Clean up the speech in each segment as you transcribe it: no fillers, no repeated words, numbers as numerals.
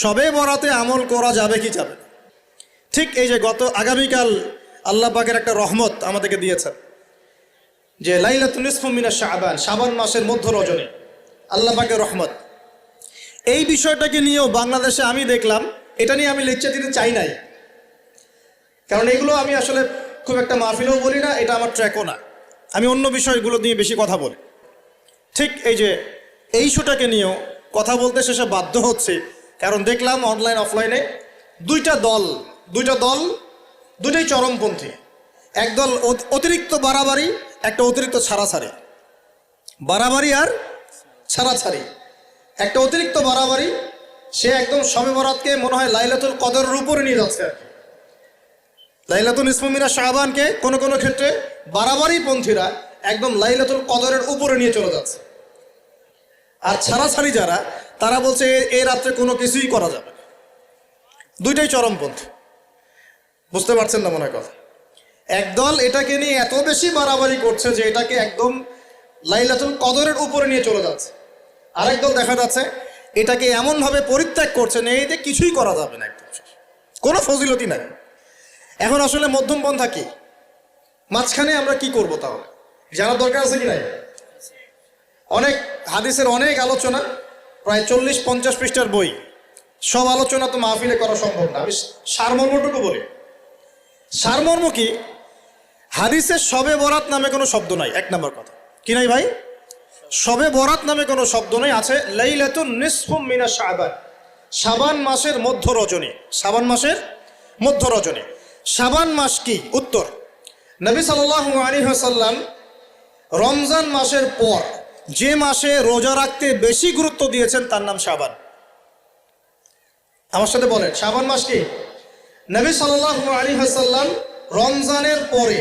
শবে বরাতে আমল করা যাবে কি যাবে না? ঠিক এই যে আগামীকাল আল্লাহ পাকের একটা রহমত আমাদেরকে দিয়েছেন যে লাইলাতুন নিসফু মিনাশ শাবান, শাবান মাসের মধ্য রজনী আল্লাহ পাকের রহমত। এই বিষয়টাকে নিয়েও বাংলাদেশে আমি দেখলাম, এটা নিয়ে আমি লেকচার দিতে চাই নাই, কারণ এগুলো আমি আসলে খুব একটা মাহফিলেও বলি না, এটা আমার ট্র্যাকও না। আমি অন্য বিষয়গুলো নিয়ে বেশি কথা বলি। ঠিক এই যে এই ইস্যুটাকে নিয়েও কথা বলতে শেষে বাধ্য হচ্ছে, কারণ দেখলাম অনলাইন অফলাইনে দুইটা দল দুইটাই চরমপন্থী। একদল অতিরিক্ত বাড়াবাড়ি, একটা অতিরিক্ত ছাড়াছাড়ি। বাড়াবাড়ি আর ছাড়াছাড়ি। একটা অতিরিক্ত বাড়াবাড়ি, সে একদম শবে বরাতকে মনে হয় লাইলাতুল কদরের উপরে নিয়ে যাচ্ছে আর কি। লাইলাতুল নিসফু মিনাশ শাবানকে কোনো কোনো ক্ষেত্রে বাড়াবাড়ি পন্থীরা একদম লাইলাতুল কদরের উপরে নিয়ে চলে যাচ্ছে। আর ছাড়াছাড়ি যারা, তারা বলছে এই রাত্রে কোনো কিছুই করা যাবে না। দুইটাই চরমপন্থী, বুঝতে পারছেন না মনে হয় কথা। একদল এটাকে নিয়ে এত বেশি বাড়াবাড়ি করছে যে এটাকে একদম লাইলাতুল কদরের উপরে নিয়ে চলে যাচ্ছে। আরেক দল দেখা যাচ্ছে এটাকে এমনভাবে পরিত্যাগ করছে না, এই যে কিছুই করা যাবে না, একদম কোনো ফজিলতি নাই। এখন আসলে মধ্যম পন্থা কি? মাঝখানে আমরা কি করব তাহলে? জানার দরকার আছে কি নাই? অনেক হাদিসের অনেক আলোচনা, প্রায় 40-50 পৃষ্ঠার বই, সব আলোচনা তো মাহফিলে করা সম্ভব না। আমি সারমর্মটুকু বলি। সারমর্ম কি? হাদিসের শবে বরাত নামে কোনো শব্দ নাই, এক নম্বর কথা। কি নাই ভাই? শবে বরাত নামে কোনো শব্দ নেই। আছে লাইলাতুন নিসফু মিনাশ শাবান, শাবান মাসের মধ্য রজনী। শাবান মাসের মধ্য রজনী। শাবান মাস কি? উত্তর, নবী সাল্লাল্লাহু আলাইহি ওয়াসাল্লাম রমজান মাসের পর যে মাসে রোজা রাখতে বেশি গুরুত্ব দিয়েছেন তার নাম শাবান। আমার সাথে বলেন, শাবান মাস কি? নবী সাল্লাল্লাহু আলাইহি ওয়াসাল্লাম রমজানের পরে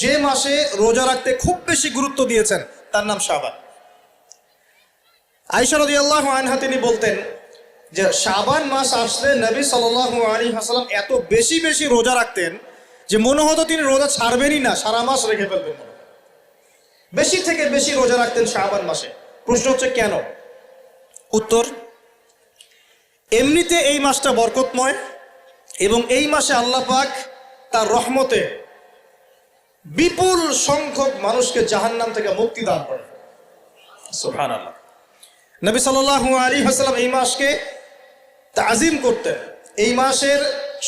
যে মাসে রোজা রাখতে খুব বেশি গুরুত্ব দিয়েছেন তার নাম শাবান। আয়েশা রাদিয়াল্লাহু আনহা তিনি বলতেন যে শাবান মাস আসলে নবী সাল্লাল্লাহু আলাইহি ওয়াসাল্লাম এত বেশি বেশি রোজা রাখতেন যে মনে হতো তিনি রোজা ছাড়বেনই না, সারা মাস রেখে ফেলবেন। বেশি থেকে বেশি রোজা রাখতেন শাবান মাসে। প্রশ্ন হচ্ছে কেন? উত্তর, এমনিতে এই মাসটা বরকতময় এবং এই মাসে আল্লাহ পাক তার রহমতে বিপুল সংখ্যক মানুষকে জাহান্নাম থেকে মুক্তি দান করেন। সুবহানাল্লাহ। নবী সাল্লাল্লাহু আলাইহি ওয়াসাল্লাম এই মাসকে তাজিম করতেন। এই মাসের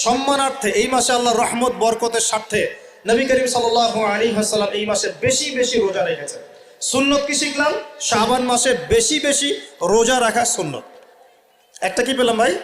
সম্মানার্থে, এই মাসে আল্লাহর রহমত বরকতের স্বার্থে নবী করিম সাল্লাল্লাহু আলাইহি ওয়াসাল্লাম এই মাসে বেশি বেশি রোজা রেখেছেন। সুন্নত কি শিখলাম? শাবান মাসে বেশি বেশি রোজা রাখা সুন্নত। একটা কি পেলাম ভাই?